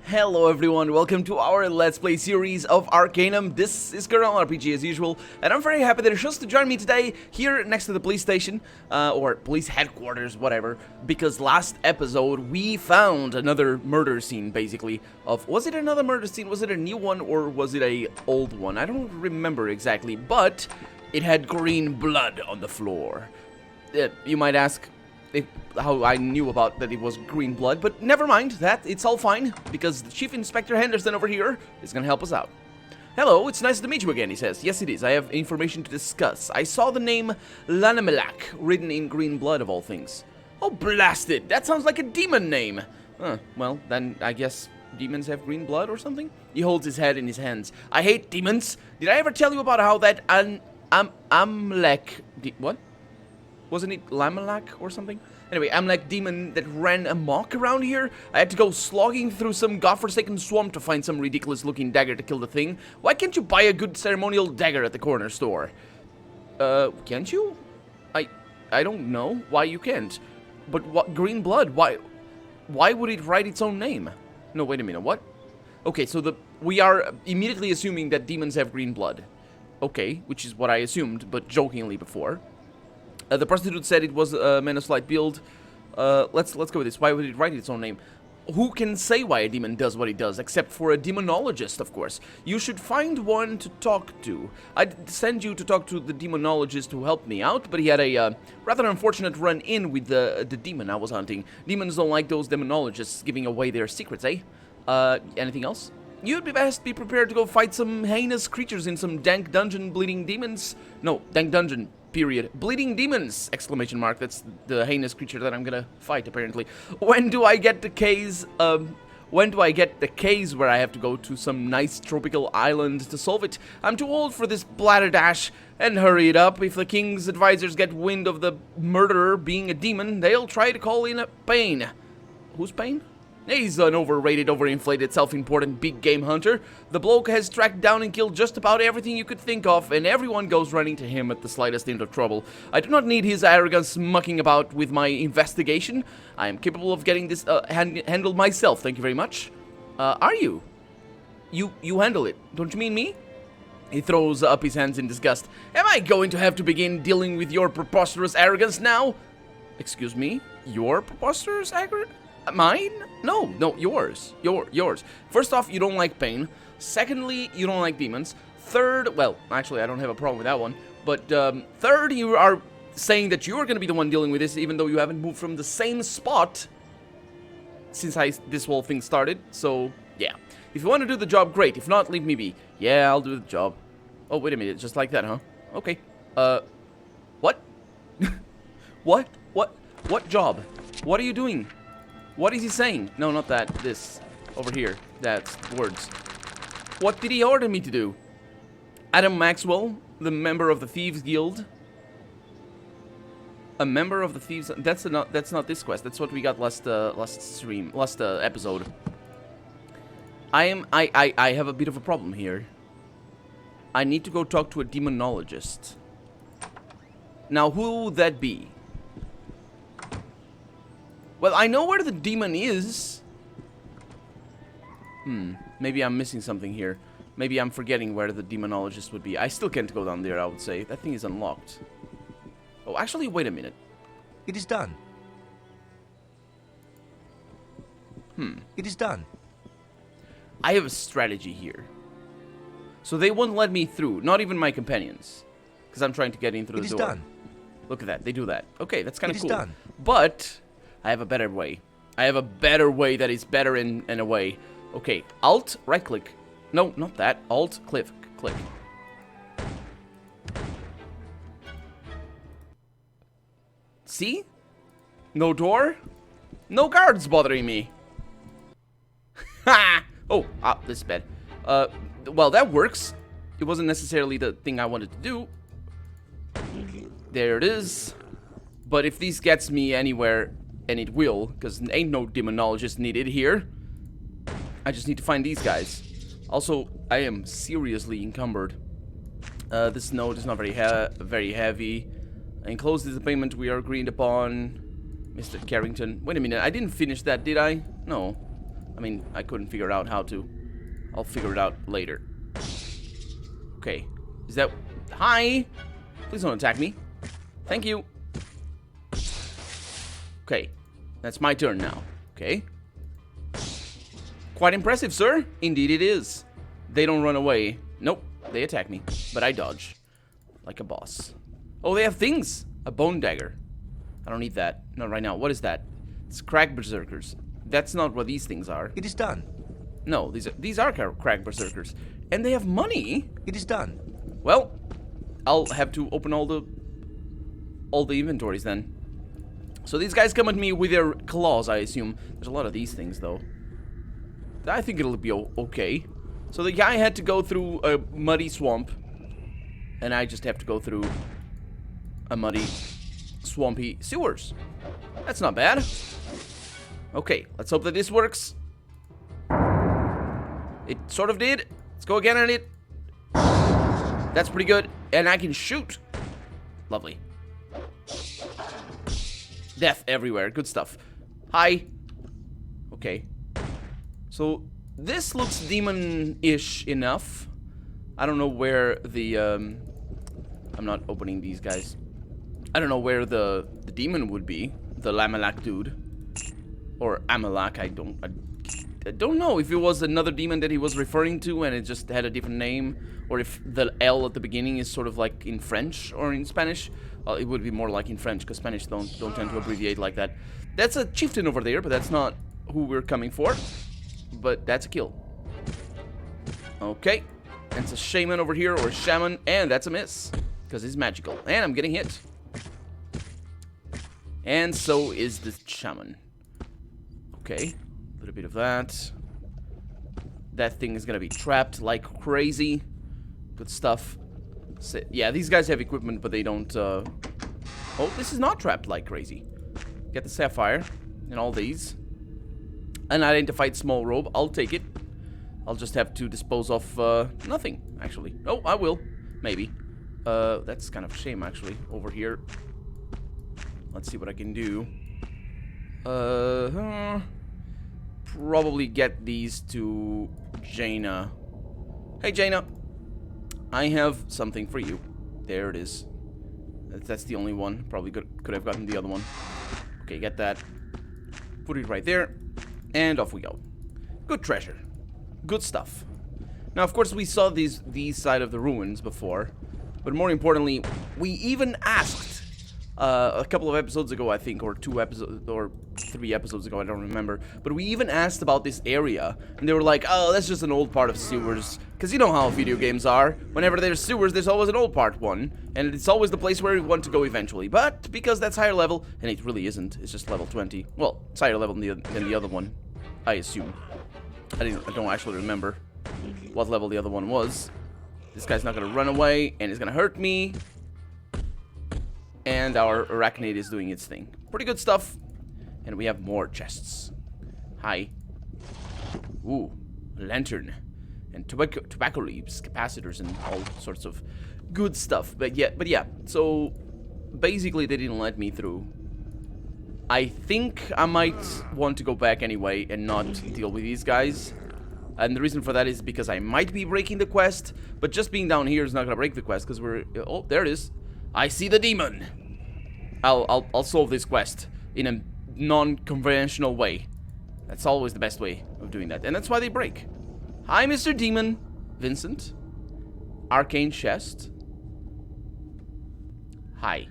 Hello everyone, welcome to our Let's Play series of Arcanum. This is Colonel RPG as usual, and I'm very happy that you're just to join me today here next to the police station, or police headquarters, whatever, because last episode we found another murder scene, basically, was it another murder scene, was it a new one, or was it a old one? I don't remember exactly, but it had green blood on the floor. You might ask how I knew about that it was green blood, but never mind that, it's all fine, because Chief Inspector Henderson over here is gonna help us out. Hello, it's nice to meet you again, he says. Yes, it is. I have information to discuss. I saw the name Lanamelak written in green blood, of all things. Oh, blast it! That sounds like a demon name! Well, then I guess demons have green blood or something? He holds his head in his hands. I hate demons! Did I ever tell you about how that Amlek... What? Wasn't it Lamelak or something? Anyway, Amlek demon that ran amok around here? I had to go slogging through some godforsaken swamp to find some ridiculous looking dagger to kill the thing. Why can't you buy a good ceremonial dagger at the corner store? Can't you? I don't know why you can't. But what, green blood? Why would it write its own name? No, wait a minute, what? Okay, so we are immediately assuming that demons have green blood. Okay, which is what I assumed, but jokingly before. The prostitute said it was a man of slight build. Let's go with this. Why would it write its own name? Who can say why a demon does what it does, except for a demonologist, of course. You should find one to talk to. I'd send you to talk to the demonologist who helped me out, but he had a rather unfortunate run-in with the demon I was hunting. Demons don't like those demonologists giving away their secrets, eh? Anything else? You'd best be prepared to go fight some heinous creatures in some dank dungeon, bleeding demons. No, dank dungeon. Period. Bleeding demons! Exclamation mark. That's the heinous creature that I'm gonna fight, apparently. When do I get the case, when do I get the case where I have to go to some nice tropical island to solve it? I'm too old for this blatherdash. And hurry it up. If the king's advisors get wind of the murderer being a demon, they'll try to call in a Pain. Who's Pain? He's an overrated, overinflated, self-important big game hunter. The bloke has tracked down and killed just about everything you could think of, and everyone goes running to him at the slightest hint of trouble. I do not need his arrogance mucking about with my investigation. I am capable of getting this handled myself, thank you very much. Are you? You handle it. Don't you mean me? He throws up his hands in disgust. Am I going to have to begin dealing with your preposterous arrogance now? Excuse me? Your preposterous arrogance? Mine? No, yours. Yours. First off, you don't like pain. Secondly, you don't like demons. Third, well, actually, I don't have a problem with that one. But third, you are saying that you're going to be the one dealing with this, even though you haven't moved from the same spot since this whole thing started. So, yeah. If you want to do the job, great. If not, leave me be. Yeah, I'll do the job. Oh, wait a minute. Just like that, huh? Okay. What? What job? What are you doing? What is he saying? No, not that. This. Over here. That's words. What did he order me to do? Adam Maxwell, the member of the Thieves Guild. A member of the Thieves... That's not this quest. That's what we got last episode. I have a bit of a problem here. I need to go talk to a demonologist. Now, who would that be? Well, I know where the demon is. Maybe I'm missing something here. Maybe I'm forgetting where the demonologist would be. I still can't go down there, I would say. That thing is unlocked. Oh, actually, wait a minute. It is done. It is done. I have a strategy here. So they won't let me through. Not even my companions. Because I'm trying to get in through the door. It is done. Look at that. They do that. Okay, that's kind of cool. It is done. But... I have a better way. I have a better way that is better in a way. Okay, Alt, right click. No, not that. Alt, click. See? No door. No guards bothering me. Ha! Oh, this is bad. Well, that works. It wasn't necessarily the thing I wanted to do. There it is. But if this gets me anywhere... And it will, because ain't no demonologist needed here. I just need to find these guys. Also, I am seriously encumbered. This note is not very heavy. Enclosed is the payment we are agreed upon. Mr. Carrington. Wait a minute, I didn't finish that, did I? No. I mean, I couldn't figure out how to. I'll figure it out later. Okay. Is that... Hi! Please don't attack me. Thank you. Okay. That's my turn now. Okay. Quite impressive, sir. Indeed it is. They don't run away. Nope. They attack me. But I dodge. Like a boss. Oh, they have things! A bone dagger. I don't need that. Not right now. What is that? It's crack berserkers. That's not what these things are. It is done. No, these are crack berserkers. And they have money? It is done. Well, I'll have to open all the inventories then. So these guys come at me with their claws, I assume. There's a lot of these things, though. I think it'll be okay. So the guy had to go through a muddy swamp. And I just have to go through a muddy, swampy sewers. That's not bad. Okay, let's hope that this works. It sort of did. Let's go again on it. That's pretty good. And I can shoot. Lovely. Death everywhere. Good stuff. Hi. Okay. So, this looks demon-ish enough. I don't know where the, I'm not opening these guys. I don't know where the demon would be. The Lamalak dude. Or Amalak, I don't know if it was another demon that he was referring to and it just had a different name. Or if the L at the beginning is sort of like in French or in Spanish. It would be more like in French, because Spanish don't tend to abbreviate like that. That's a chieftain over there, but that's not who we're coming for. But that's a kill. Okay. And it's a shaman over here, or a shaman, and that's a miss. Because he's magical. And I'm getting hit. And so is the shaman. Okay. A little bit of that. That thing is gonna be trapped like crazy. Good stuff. So, yeah, these guys have equipment, but they don't, Oh, this is not trapped like crazy. Get the sapphire. And all these. Unidentified small robe. I'll take it. I'll just have to dispose of, nothing, actually. Oh, I will. Maybe. That's kind of a shame, actually. Over here. Let's see what I can do. Probably get these to Jaina. Hey, Jaina. I have something for you. There it is. That's the only one. Probably could have gotten the other one. Okay, get that. Put it right there. And off we go. Good treasure. Good stuff. Now, of course, we saw these side of the ruins before. But more importantly, we even asked a couple of episodes ago, I think, or 2 episodes, or 3 episodes ago, I don't remember. But we even asked about this area, and they were like, oh, that's just an old part of sewers. Because you know how video games are. Whenever there's sewers, there's always an old part one, and it's always the place where we want to go eventually. But because that's higher level, and it really isn't, it's just level 20. Well, it's higher level than the other one, I assume. I don't actually remember what level the other one was. This guy's not gonna run away, and he's gonna hurt me. And our arachnid is doing its thing. Pretty good stuff. And we have more chests. Hi. Ooh, a lantern. And tobacco leaves, capacitors, and all sorts of good stuff. But yeah, so basically they didn't let me through. I think I might want to go back anyway and not deal with these guys. And the reason for that is because I might be breaking the quest, but just being down here is not gonna break the quest because we're... Oh, there it is. I see the demon. I'll solve this quest in a non-conventional way. That's always the best way of doing that, and that's why they break. Hi, Mr. Demon. Vincent. Arcane chest. Hi.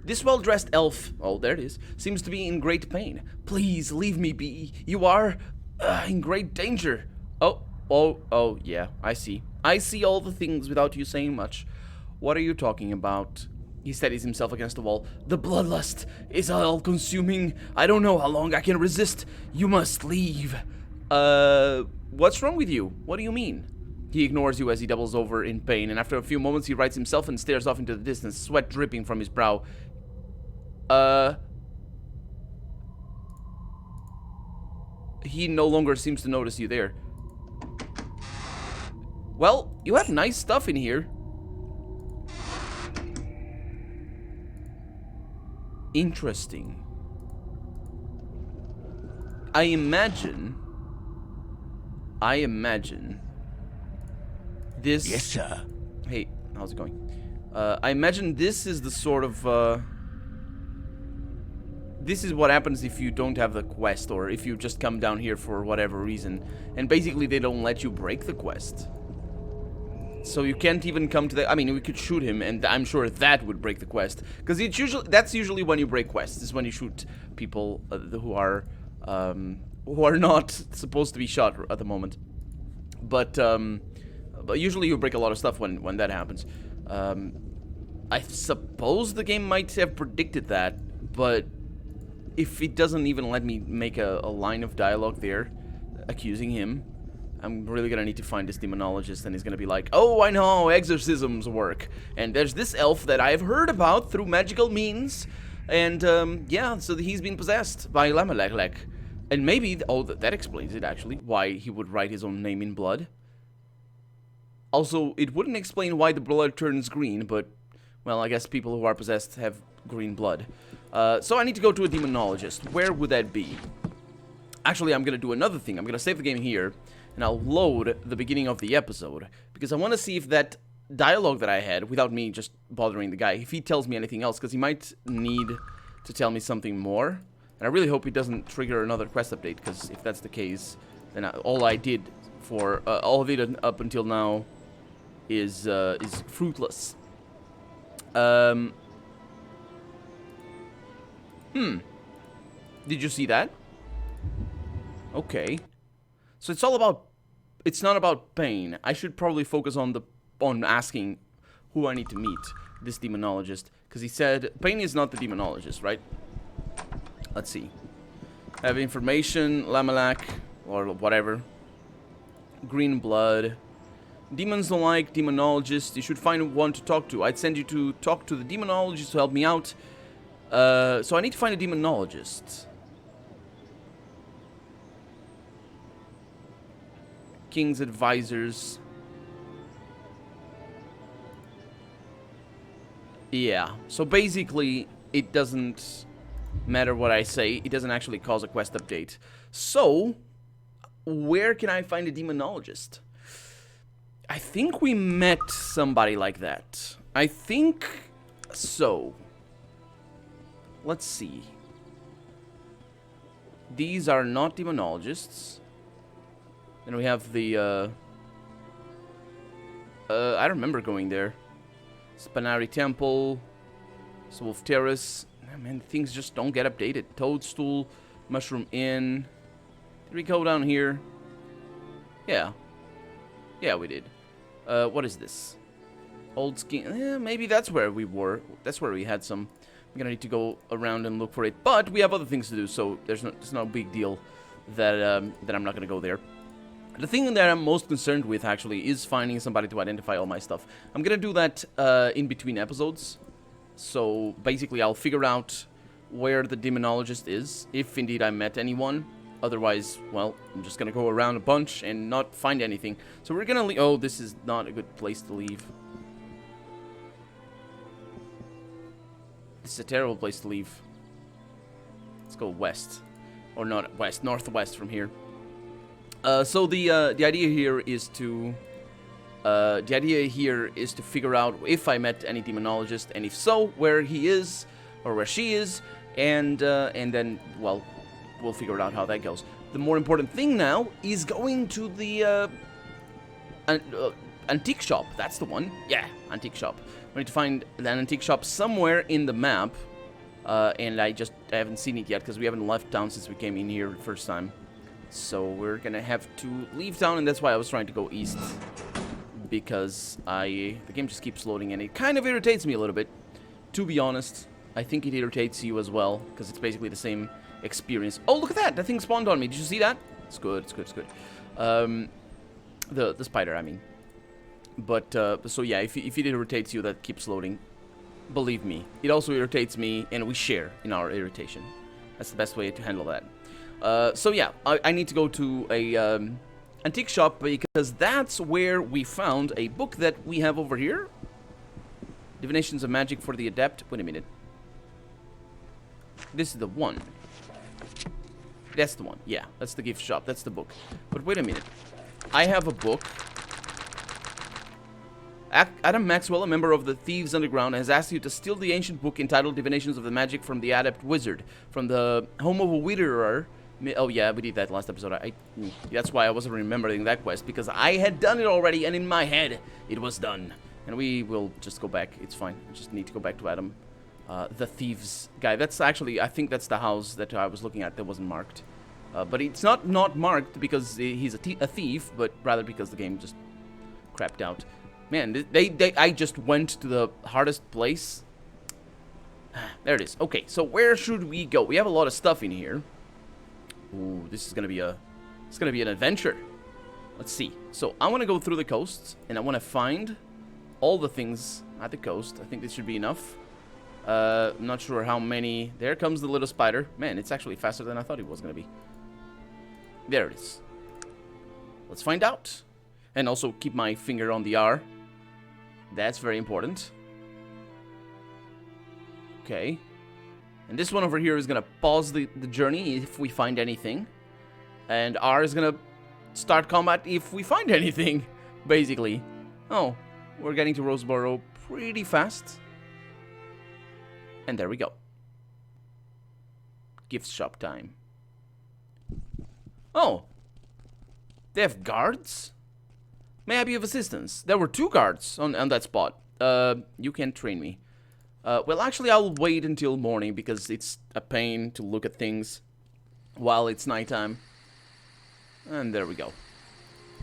This well-dressed elf, oh, there it is, seems to be in great pain. Please, leave me be. You are in great danger. Oh, yeah, I see. I see all the things without you saying much. What are you talking about? He steadies himself against the wall. The bloodlust is all-consuming. I don't know how long I can resist. You must leave. What's wrong with you? What do you mean? He ignores you as he doubles over in pain, and after a few moments he rights himself and stares off into the distance, sweat dripping from his brow. He no longer seems to notice you there. Well, you have nice stuff in here. Interesting. I imagine this... Yes, sir. Hey, how's it going? I imagine this is the sort of, this is what happens if you don't have the quest, or if you just come down here for whatever reason. And basically they don't let you break the quest. So you can't even come to the... I mean, we could shoot him, and I'm sure that would break the quest. Because it's usually... That's usually when you break quests, is when you shoot people who are not supposed to be shot at the moment. But usually you break a lot of stuff when that happens. I suppose the game might have predicted that, but if it doesn't even let me make a line of dialogue there accusing him, I'm really gonna need to find this demonologist, and he's gonna be like, oh, I know how exorcisms work, and there's this elf that I've heard about through magical means, and yeah, so he's been possessed by Lamalek. And maybe, oh, that explains it actually, why he would write his own name in blood. Also, it wouldn't explain why the blood turns green, but, well, I guess people who are possessed have green blood. So I need to go to a demonologist. Where would that be? Actually, I'm gonna do another thing. I'm gonna save the game here, and I'll load the beginning of the episode, because I want to see if that dialogue that I had, without me just bothering the guy, if he tells me anything else, because he might need to tell me something more. And I really hope he doesn't trigger another quest update, because if that's the case, then all I did for all of it up until now is fruitless. Did you see that? Okay. So it's all about... It's not about pain. I should probably focus on asking who I need to meet, this demonologist. Because he said pain is not the demonologist, right? Let's see. I have information, Lamalak, or whatever. Green blood. Demons don't like demonologists. You should find one to talk to. I'd send you to talk to the demonologist to help me out. So I need to find a demonologist. King's advisors. Yeah. So basically, it doesn't matter what I say. It doesn't actually cause a quest update. So, where can I find a demonologist? I think we met somebody like that. I think so. Let's see. These are not demonologists. Then we have the, I remember going there. Spanari Temple, Wolf Terrace. Man, things just don't get updated. Toadstool, Mushroom Inn. Did we go down here? Yeah. Yeah, we did. What is this? Old Skin. Maybe that's where we were. That's where we had some. I'm gonna need to go around and look for it. But we have other things to do, so it's no big deal that that I'm not gonna go there. The thing that I'm most concerned with, actually, is finding somebody to identify all my stuff. I'm gonna do that in between episodes. So, basically, I'll figure out where the demonologist is, if indeed I met anyone. Otherwise, well, I'm just gonna go around a bunch and not find anything. So we're gonna leave... Oh, this is not a good place to leave. This is a terrible place to leave. Let's go west. Or not west, northwest from here. So the idea here is to figure out if I met any demonologist, and if so, where he is or where she is, and then, well, we'll figure out how that goes. The more important thing now is going to the antique shop. That's the one. Yeah, antique shop. We need to find an antique shop somewhere in the map, and I haven't seen it yet because we haven't left town since we came in here the first time. So we're gonna have to leave town, and that's why I was trying to go east, because the game just keeps loading, and it kind of irritates me a little bit, to be honest. I think it irritates you as well, because it's basically the same experience. Oh, look at that! That thing spawned on me. Did you see that? It's good. It's good. It's good. The spider, I mean. But so yeah, if it irritates you, that keeps loading. Believe me, it also irritates me, and we share in our irritation. That's the best way to handle that. So yeah, I need to go to a antique shop, because that's where we found a book that we have over here. Divinations of Magic for the Adept. Wait a minute. This is the one. That's the one. Yeah, that's the gift shop. That's the book. But wait a minute. I have a book. Adam Maxwell, a member of the Thieves Underground, has asked you to steal the ancient book entitled Divinations of the Magic from the Adept Wizard, from the home of a Witherer. Oh yeah, we did that last episode. That's why I wasn't remembering that quest, because I had done it already, and in my head, it was done. And we will just go back. It's fine. I just need to go back to Adam. The Thieves guy. That's actually, I think that's the house that I was looking at that wasn't marked. But it's not marked because he's a thief, but rather because the game just crapped out. Man, I just went to the hardest place. There it is. Okay, so where should we go? We have a lot of stuff in here. Ooh, this is gonna be an adventure. Let's see. So I want to go through the coast, and I want to find all the things at the coast. I think this should be enough. I'm not sure how many. There comes the little spider. Man, it's actually faster than I thought it was gonna be. There it is. Let's find out. And also keep my finger on the R. That's very important. Okay. And this one over here is going to pause the journey if we find anything. And R is going to start combat if we find anything, basically. Oh, we're getting to Roseboro pretty fast. And there we go. Gift shop time. Oh. They have guards? May I be of assistance? There were 2 guards on that spot. You can train me. Well, actually, I'll wait until morning because it's a pain to look at things while it's nighttime. And there we go.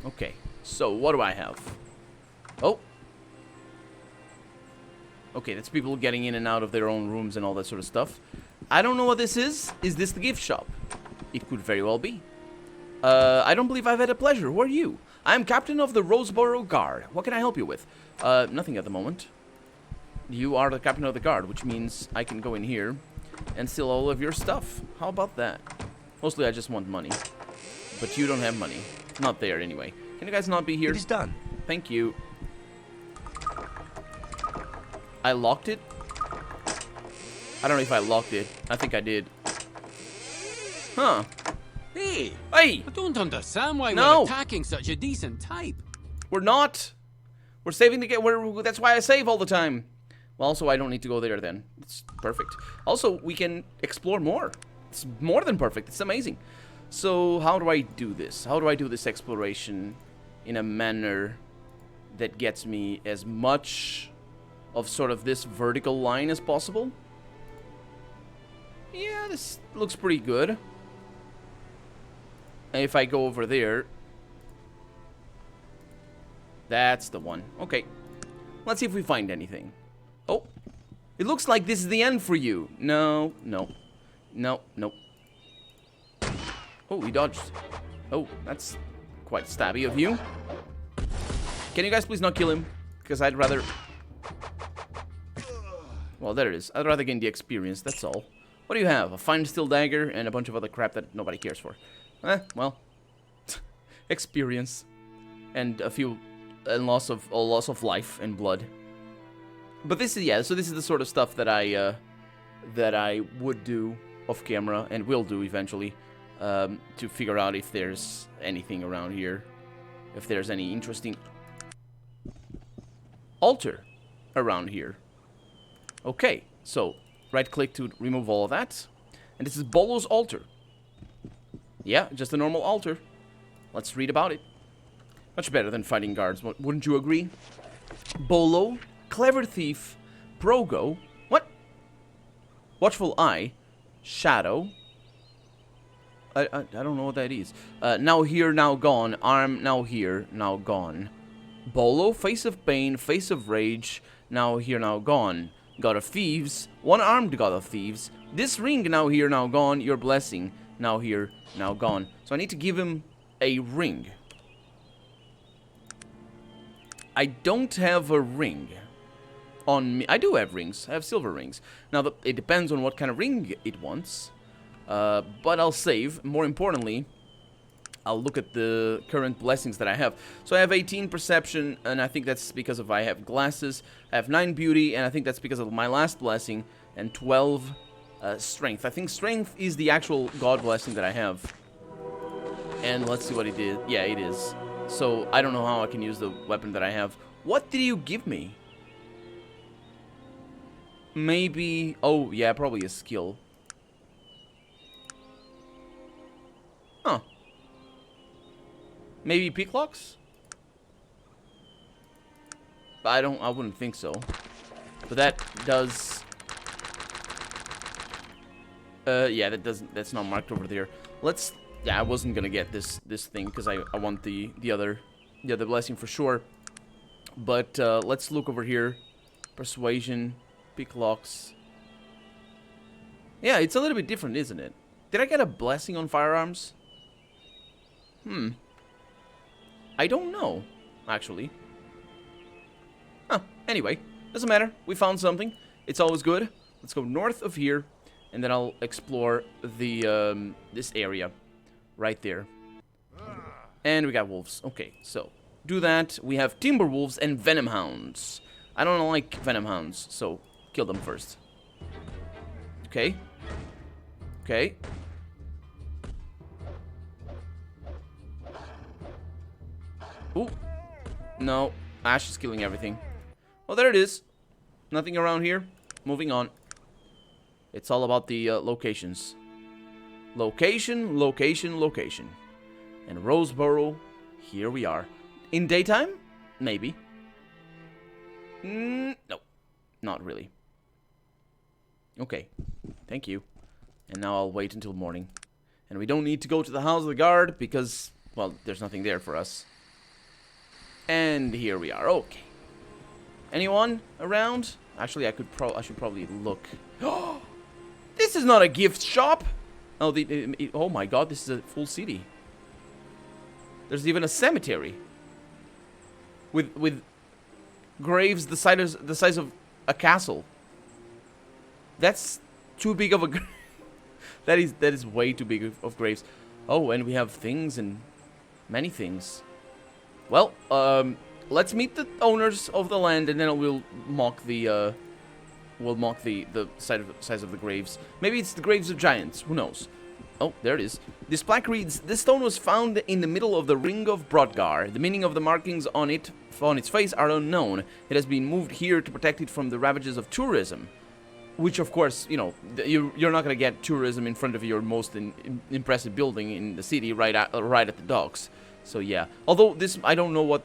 Okay, so what do I have? Oh. Okay, that's people getting in and out of their own rooms and all that sort of stuff. I don't know what this is. Is this the gift shop? It could very well be. I don't believe I've had a pleasure. Who are you? I am captain of the Roseboro Guard. What can I help you with? Nothing at the moment. You are the captain of the guard, which means I can go in here and steal all of your stuff. How about that? Mostly I just want money. But you don't have money. Not there anyway. Can you guys not be here? It is done. Thank you. I locked it? I don't know if I locked it. I think I did. Huh. Hey! Hey! I don't understand why No. we're attacking such a decent type. We're not. We're saving the game. That's why I save all the time. Well, also, I don't need to go there then. It's perfect. Also, we can explore more. It's more than perfect. It's amazing. So, how do I do this? How do I do this exploration in a manner that gets me as much of sort of this vertical line as possible? Yeah, this looks pretty good. And if I go over there... That's the one. Okay. Let's see if we find anything. Oh. It looks like this is the end for you. No, no. No, no. Oh, he dodged. Oh, that's quite stabby of you. Can you guys please not kill him? Because I'd rather... Well, there it is. I'd rather gain the experience, that's all. What do you have? A fine steel dagger and a bunch of other crap that nobody cares for. Well. Experience. And a loss of life and blood. But this is, yeah, so this is the sort of stuff that I would do off camera and will do eventually, to figure out if there's anything around here, if there's any interesting altar around here. Okay, so right click to remove all of that, and this is Bolo's altar. Yeah, just a normal altar. Let's read about it. Much better than fighting guards, wouldn't you agree? Bolo, clever thief, Progo, what? Watchful eye, shadow. I don't know what that is. Now here, now gone. Arm, now here, now gone. Bolo, face of pain, face of rage. Now here, now gone. God of thieves, one-armed god of thieves. This ring, now here, now gone. Your blessing, now here, now gone. So I need to give him a ring. I don't have a ring on me. I do have rings. I have silver rings. Now, it depends on what kind of ring it wants. But I'll save. More importantly, I'll look at the current blessings that I have. So I have 18 perception, and I think that's because of I have glasses. I have 9 beauty, and I think that's because of my last blessing. And 12 Strength. I think strength is the actual god blessing that I have. And let's see what it is. Yeah, it is. So I don't know how I can use the weapon that I have. What did you give me? Maybe... Oh, yeah, probably a skill. Huh. Maybe picklocks? I wouldn't think so. But that does... yeah, that's not marked over there. Let's... Yeah, I wasn't gonna get this thing, because I want the other blessing for sure. But, let's look over here. Persuasion, picklocks. Yeah, it's a little bit different, isn't it? Did I get a blessing on firearms? I don't know, actually. Huh, anyway, doesn't matter. We found something. It's always good. Let's go north of here, and then I'll explore the this area right there. And we got wolves. Okay, so do that. We have timber wolves and venom hounds. I don't like venom hounds, so kill them first. Okay. Okay. Ooh. No. Ash is killing everything. Oh, there it is. Nothing around here. Moving on. It's all about the locations. Location, location, location. And Roseboro, here we are. In daytime? Maybe. No. Not really. Okay. Thank you. And now I'll wait until morning. And we don't need to go to the house of the guard because, well, there's nothing there for us. And here we are. Okay. Anyone around? Actually, I should probably look. This is not a gift shop. Oh, oh my God! This is a full city. There's even a cemetery with graves the size of a castle. That's too big of a. that is way too big of graves. Oh, and we have things and many things. Well, let's meet the owners of the land, and then we'll mock the size of the graves. Maybe it's the graves of giants. Who knows? Oh, there it is. This plaque reads: "This stone was found in the middle of the Ring of Brodgar. The meaning of the markings on its face are unknown. It has been moved here to protect it from the ravages of tourism." Which, of course, you know, you're not gonna get tourism in front of your most impressive building in the city, right at the docks. So yeah, although this, I don't know what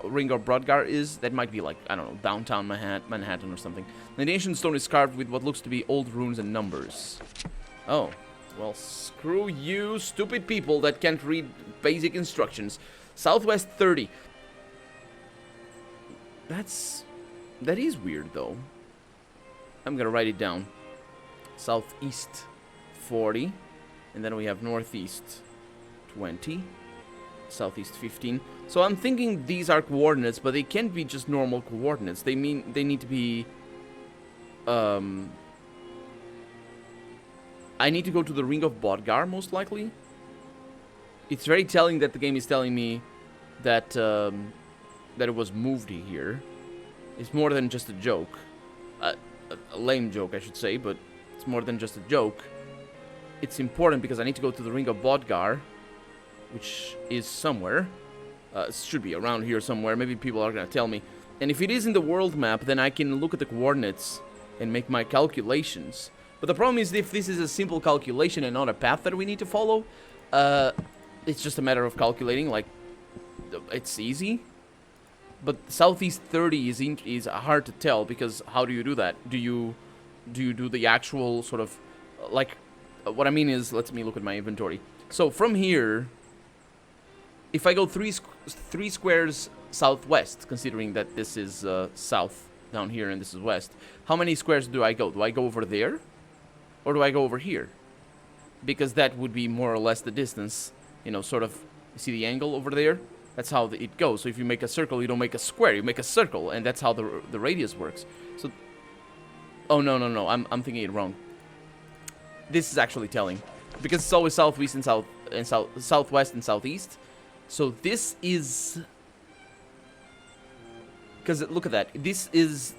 Ring of Brodgar is. That might be like, I don't know, downtown Manhattan or something. And the ancient stone is carved with what looks to be old runes and numbers. Oh, well, screw you, stupid people that can't read basic instructions. Southwest 30. That is weird though. I'm gonna write it down. Southeast 40, and then we have northeast 20. Southeast 15. So I'm thinking these are coordinates, but they can't be just normal coordinates. They need to be I need to go to the Ring of Brodgar, most likely. It's very telling that the game is telling me that that it was moved here. It's more than just a joke. A lame joke, I should say, but it's more than just a joke. It's important because I need to go to the Ring of Brodgar, which is somewhere. It should be around here somewhere. Maybe people are going to tell me. And if it is in the world map, then I can look at the coordinates and make my calculations. But the problem is, if this is a simple calculation and not a path that we need to follow, it's just a matter of calculating. Like, it's easy. But Southeast 30 is hard to tell, because how do you do that? Do you do the actual sort of, like, what I mean is, let me look at my inventory. So from here, if I go three squares southwest, considering that this is south down here and this is west, how many squares do I go? Do I go over there? Or do I go over here? Because that would be more or less the distance, you know, sort of, you see the angle over there? That's how it goes. So if you make a circle, you don't make a square, you make a circle, and that's how the radius works. So, oh, no, I'm thinking it wrong. This is actually telling, because it's always southwest and southwest and southeast. So this is, because look at that. This is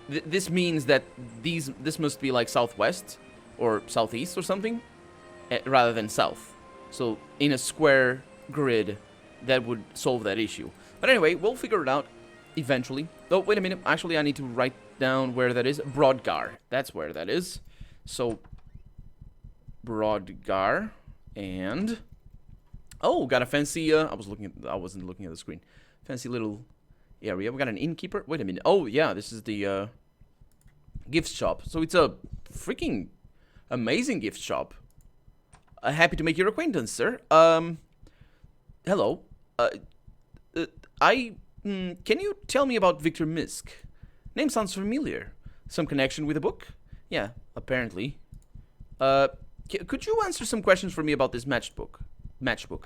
This means that this must be like southwest or southeast or something, rather than south. So in a square grid, that would solve that issue. But anyway, we'll figure it out eventually. Oh, wait a minute. Actually, I need to write down where that is. Brodgar. That's where that is. So, Brodgar. And... oh, got a fancy... I wasn't looking at the screen. Fancy little area. We got an innkeeper. Wait a minute. Oh, yeah. This is the gift shop. So, it's a freaking amazing gift shop. Happy to make your acquaintance, sir. Hello. Can you tell me about Victor Misk? Name sounds familiar. Some connection with a book? Yeah, apparently. Could you answer some questions for me about this matchbook? Matchbook?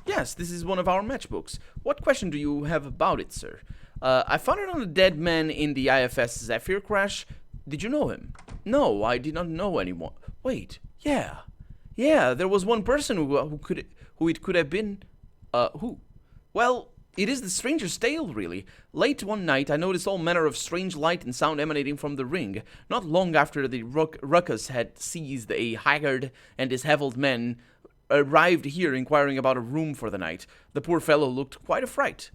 Yes, this is one of our matchbooks. What question do you have about it, sir? I found it on a dead man in the IFS Zephyr crash. Did you know him? No, I did not know anyone. Wait, yeah. Yeah, there was one person who it could have been. Who? Well, it is the stranger's tale, really. Late one night, I noticed all manner of strange light and sound emanating from the ring. Not long after the ruckus had ceased, a haggard and disheveled man arrived here inquiring about a room for the night. The poor fellow looked quite a fright.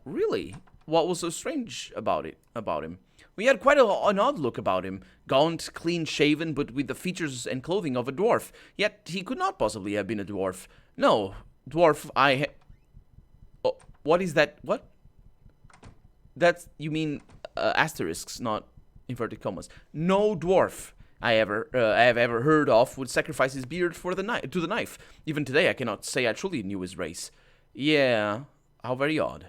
Really? What was so strange about him? We had quite an odd look about him. Gaunt, clean-shaven, but with the features and clothing of a dwarf. Yet he could not possibly have been a dwarf. No, dwarf, oh, what is that? What? That's, you mean, asterisks, not inverted commas. No dwarf I have ever heard of would sacrifice his beard for to the knife. Even today, I cannot say I truly knew his race. Yeah, how very odd.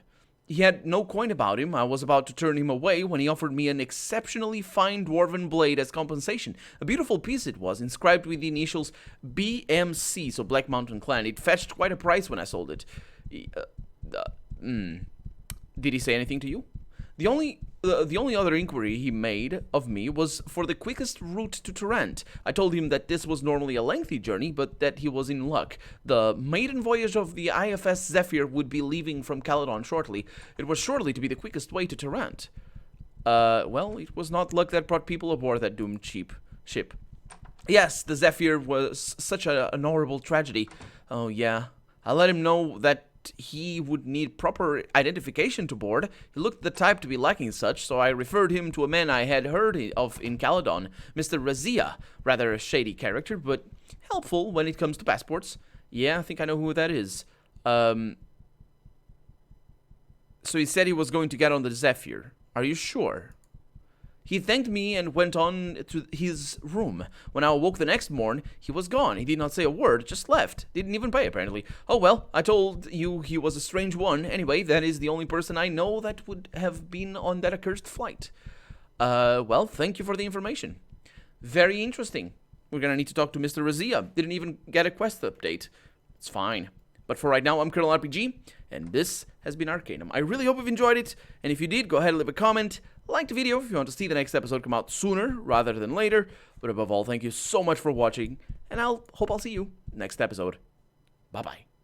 He had no coin about him. I was about to turn him away when he offered me an exceptionally fine dwarven blade as compensation. A beautiful piece it was, inscribed with the initials BMC, so Black Mountain Clan. It fetched quite a price when I sold it. Did he say anything to you? The only other inquiry he made of me was for the quickest route to Tarrant. I told him that this was normally a lengthy journey, but that he was in luck. The maiden voyage of the IFS Zephyr would be leaving from Caledon shortly. It was surely to be the quickest way to Tarrant. Well, it was not luck that brought people aboard that doomed ship. Yes, the Zephyr was such an horrible tragedy. Oh, yeah. I let him know that he would need proper identification to board. He looked the type to be lacking such, so I referred him to a man I had heard of in Caledon, Mr. Razia. Rather a shady character, but helpful when it comes to passports. Yeah, I think I know who that is. So he said he was going to get on the Zephyr. Are you sure? He thanked me and went on to his room. When I awoke the next morn, he was gone. He did not say a word, just left. Didn't even pay, apparently. Oh, well, I told you he was a strange one. Anyway, that is the only person I know that would have been on that accursed flight. Well, thank you for the information. Very interesting. We're gonna need to talk to Mr. Razia. Didn't even get a quest update. It's fine. But for right now, I'm Colonel RPG, and this has been Arcanum. I really hope you've enjoyed it, and if you did, go ahead and leave a comment. Like the video if you want to see the next episode come out sooner rather than later. But above all, thank you so much for watching, and hope I'll see you next episode. Bye-bye.